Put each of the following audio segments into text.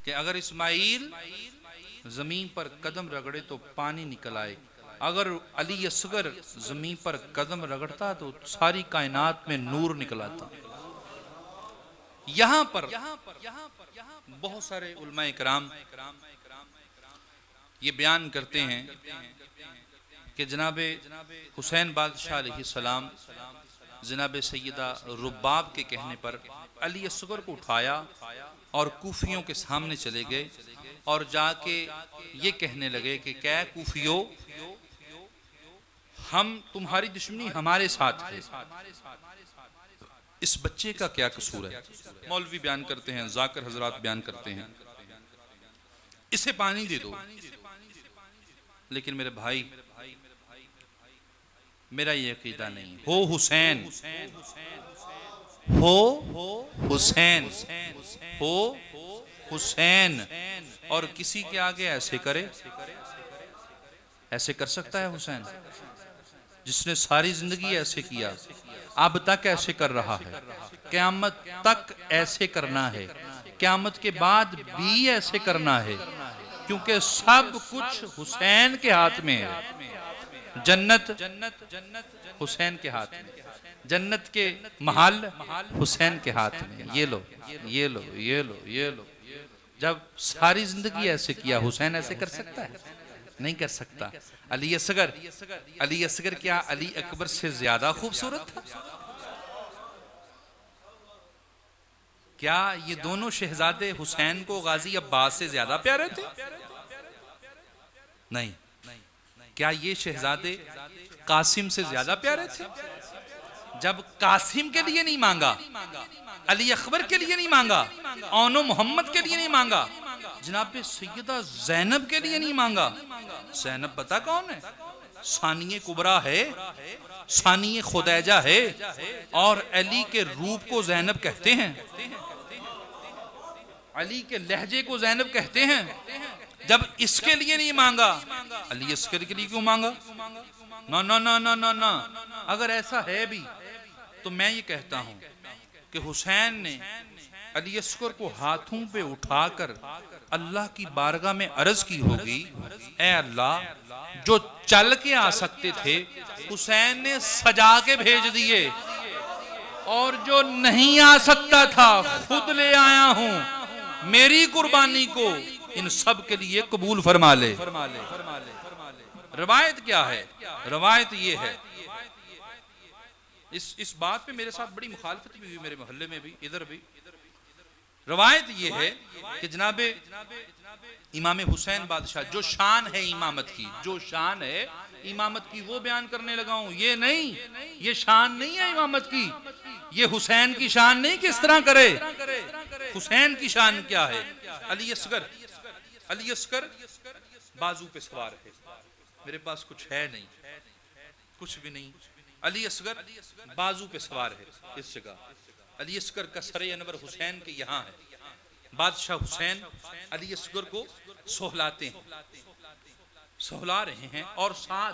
कि अगर इस्माइल जमीन पर कदम रगड़े तो पानी निकल आए, अगर अली असगर जमीन पर कदम रगड़ता तो सारी कायनात में नूर निकल आता। यहां पर बहुत सारे उलमाए कराम ये बयान करते हैं कि जनाबे हुसैन बादशाह अलैहिस्सलाम जनाबे सैयदा रुबाब के कहने पर अली असगर को उठाया और कूफियों के सामने चले गए और जाके ये कहने लगे कि क्या कूफियों, हम तुम्हारी दुश्मनी हमारे साथ है, इस बच्चे का क्या कसूर है। मौलवी बयान करते हैं, जाकिर हजरात बयान करते हैं, इसे पानी दे दो। लेकिन मेरे भाई, मेरा ये अकीदा नहीं। हो हुसैन, हो हुसैन, हो हुसैन, और किसी के आगे ऐसे करे, ऐसे कर सकता है हुसैन जिसने सारी जिंदगी ऐसे किया, अब तक ऐसे कर रहा है, क़यामत तक ऐसे करना है, क़यामत के बाद भी ऐसे करना है, क्योंकि सब कुछ हुसैन के हाथ में है। जन्नत हुसैन के हाथ में, जन्नत के महल हुसैन के हाथ में। ये लो, ये लो, ये लो, ये लो। जब सारी जिंदगी ऐसे किया, हुसैन ऐसे कर सकता है? नहीं कर सकता। अली असगर, अली असगर क्या अली अकबर से ज्यादा खूबसूरत था? क्या ये दोनों शहजादे हुसैन को गाजी अब्बास से ज्यादा प्यारे थे? नहीं। क्या ये शहजादे कासिम से ज्यादा प्यारे थे? जब कासिम के लिए नहीं मांगा, अली अकबर के लिए नहीं मांगा, औनो मोहम्मद के लिए नहीं मांगा, जनाब सैयदा जैनब के लिए नहीं मांगा। जैनब पता कौन है? सानिये कुबरा है, सानिये खुदैजा है, और अली के रूप को जैनब कहते हैं, अली के लहजे को जैनब कहते हैं। जब इसके लिए नहीं मांगा, अली अस्कर के लिए क्यों मांगा? ना ना ना ना ना ना। अगर ऐसा है भी तो मैं ये कहता हूं कि हुसैन ने अली अस्कर को हाथों पे उठाकर अल्लाह की बारगाह में अर्ज की होगी, ऐ अल्लाह, जो चल के आ सकते थे हुसैन ने सजा के भेज दिए, और जो नहीं आ सकता था खुद ले आया हूं, मेरी कुर्बानी को इन सब के लिए कबूल फरमा ले। रवायत क्या है? रवायत ये है, इस बात पे मेरे साथ बड़ी मुखालफत भी हुई, मेरे मोहल्ले में भी, इधर भी। रवायत ये है कि जनाबे इमाम हुसैन बादशाह, जो शान है इमामत की, जो शान है इमामत की, वो बयान करने लगा हूं। ये नहीं, ये शान नहीं है इमामत की, ये हुसैन की शान नहीं कि इस तरह करे। हुसैन की शान क्या है? अली असगर, अली असगर बाजू पे सवार है, मेरे पास कुछ है नहीं, कुछ भी नहीं। अली असगर बाजू पे सवार है इस जगह। अली असगर का सरे अनवर हुसैन के यहाँ है। बादशाह हुसैन अली असगर को सोहलाते हैं, सोहला रहे हैं, और साथ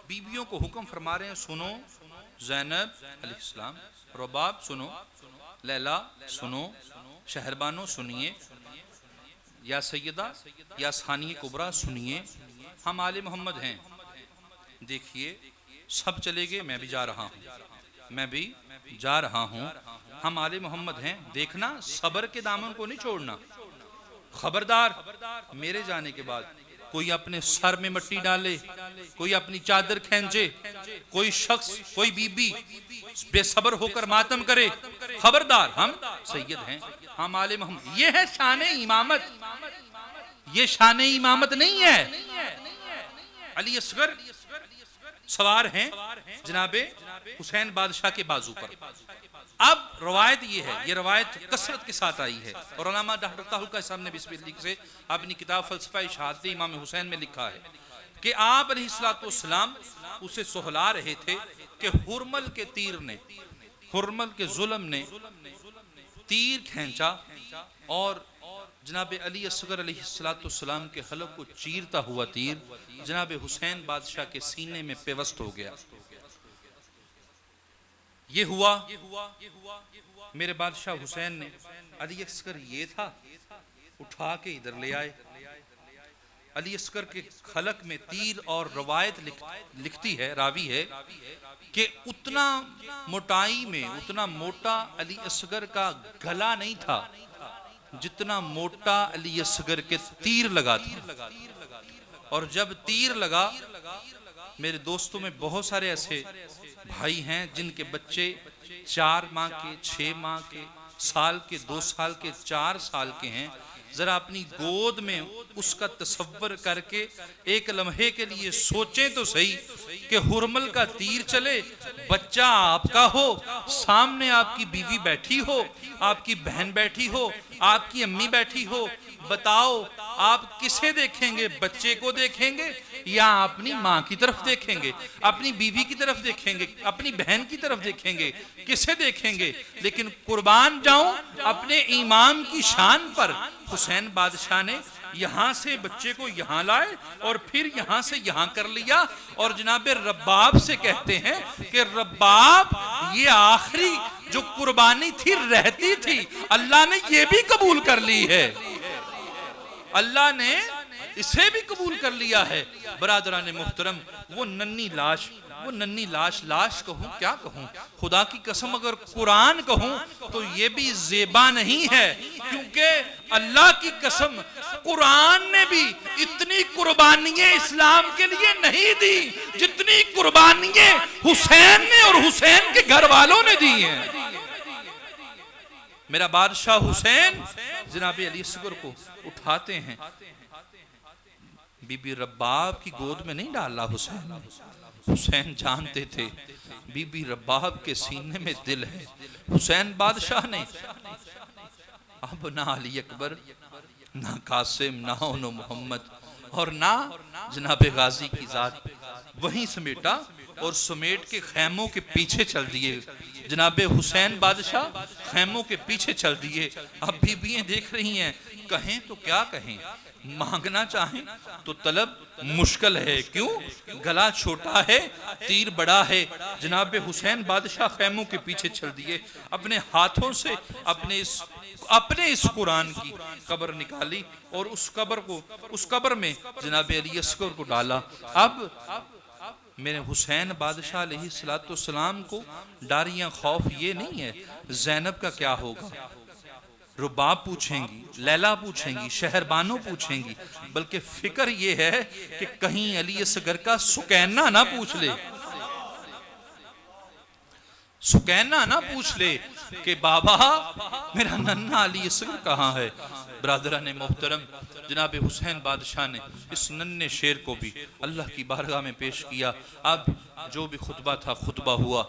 बीबियों को हुक्म फरमा रहे हैं, सुनो जैनब अलैहिस्सलाम, रुबाब सुनो, लैला सुनो, शहरबानो सुनिए, या सैयदा या सानिये कुबरा सुनिए, हम आले मोहम्मद हैं। देखिए सब चले गए, मैं भी जा रहा हूँ, मैं भी जा रहा हूँ, हम आले मोहम्मद हैं, देखना सबर के दामन को नहीं छोड़ना। खबरदार मेरे जाने के बाद कोई अपने सर में मिट्टी डाले, कोई अपनी चादर खींचे, कोई शख्स, कोई बीबी बेसबर होकर मातम करे, खबरदार, हम सैयद हैं, हम आले मोहम्मद। ये है शान इमामत, ये शान इमामत नहीं है। अली असगर सवार हैं जनाबे हुसैन बादशाह के बाजू पर। अब रवायत ये है, ये रवायत कसरत के साथ आई है, और अल्लामा डॉक्टर ताहुल का साहब ने बिस्मिल्लाह से अपनी किताब फलसफा शहादत इमाम हुसैन में लिखा है कि आप अलैहिस्सलाम उसे सोहला रहे थे कि हुरमल के तीर ने, हुरमल के जुल्म ने तीर खींचा, और जनाब अली असगर अलैहिस्सलाम के हलक को चीरता हुआ तीर जनाब हुसैन बादशाह के सीने में पेवस्त हो गया। ये हुआ मेरे बादशाह हुसैन ने, अली असगर ये था, उठा के इधर ले आए। अली असगर के खलक में तीर और रवायत लिखती है, रावी है कि उतना मोटाई में उतना मोटा अली असगर का गला नहीं था जितना मोटा अली असगर के तीर लगा था। और जब तीर लगा, मेरे दोस्तों में बहुत सारे ऐसे भाई हैं जिनके बच्चे 4 माह के, 6 माह के, साल के, 2 साल के, 4 साल के हैं। जरा अपनी गोद में उसका तसव्वुर करके एक लम्हे के लिए सोचें तो सही कि हुरमल का तीर चले, बच्चा आपका हो, सामने आपकी बीवी बैठी हो, आपकी बहन बैठी हो, आपकी अम्मी बैठी हो, बताओ आप किसे देखेंगे? बच्चे को देखेंगे या अपनी माँ की तरफ देखेंगे, अपनी बीवी की तरफ देखेंगे, अपनी बहन की तरफ देखेंगे? किसे देखेंगे? लेकिन कुर्बान जाऊं अपने इमाम की शान पर। हुसैन बादशाह ने यहां से बच्चे को यहां लाए और फिर यहां से यहां कर लिया और जनाबे रब्बाब से कहते हैं कि रब्बाब, ये आखिरी जो कुर्बानी थी रहती थी, अल्लाह ने ये भी कबूल कर ली है, अल्लाह ने इसे भी कबूल कर लिया है। बरादरान मोहतरम, वो नन्ही लाश, लाश कहूं क्या कहूं, खुदा की कसम अगर कुरान कहूं तो ये भी ज़ेबा नहीं है, क्योंकि अल्लाह की कसम कुरान ने भी इतनी कुर्बानियां इस्लाम के लिए नहीं दी जितनी कुर्बानियां हुसैन ने और हुसैन के घर वालों ने दी हैं। मेरा बादशाह हुसैन जनाबे अली असगर को उठाते हैं, बीबी रब्बाब की गोद में नहीं डाला हुसैन। हुसैन जानते थे बीबी रब्बाब के सीने में दिल है। हुसैन बादशाह ने अब ना अली अकबर, ना कासिम, ना उन्नो मोहम्मद और ना जनाबे गाजी की जात वहीं समेटा और समेट के खैमों के पीछे चल दिए। जनाबे हुसैन बादशाह खैमों के पीछे चल दिए। अब बीबियां देख रही हैं, कहें तो क्या कहें, मांगना चाहें तो तलब मुश्किल है, क्यों? गला छोटा है, तीर बड़ा है। जनाबे हुसैन बादशाह खैमों के पीछे चल दिए, अपने हाथों से अपने इस कुरान की कब्र निकाली और उस कब्र में जनाबे अली असगर को डाला। अब मेरे हुसैन बादशाह अलैहिस्सलाम को डर या खौफ ये नहीं है ज़ैनब का क्या होगा, रुबाब पूछेंगी, लैला पूछेंगी, शहरबानो पूछेंगी, बल्कि फिक्र ये है कि कहीं अली असगर का सुकैना ना पूछ ले, सुकैना ना पूछ ले कि बाबा मेरा नन्ना अली असगर कहाँ है। ब्रादरान मोहतरम, जनाब हुसैन बादशाह ने इस नन्हे शेर को भी अल्लाह की बारगाह में पेश किया। अब जो भी खुतबा था खुतबा हुआ।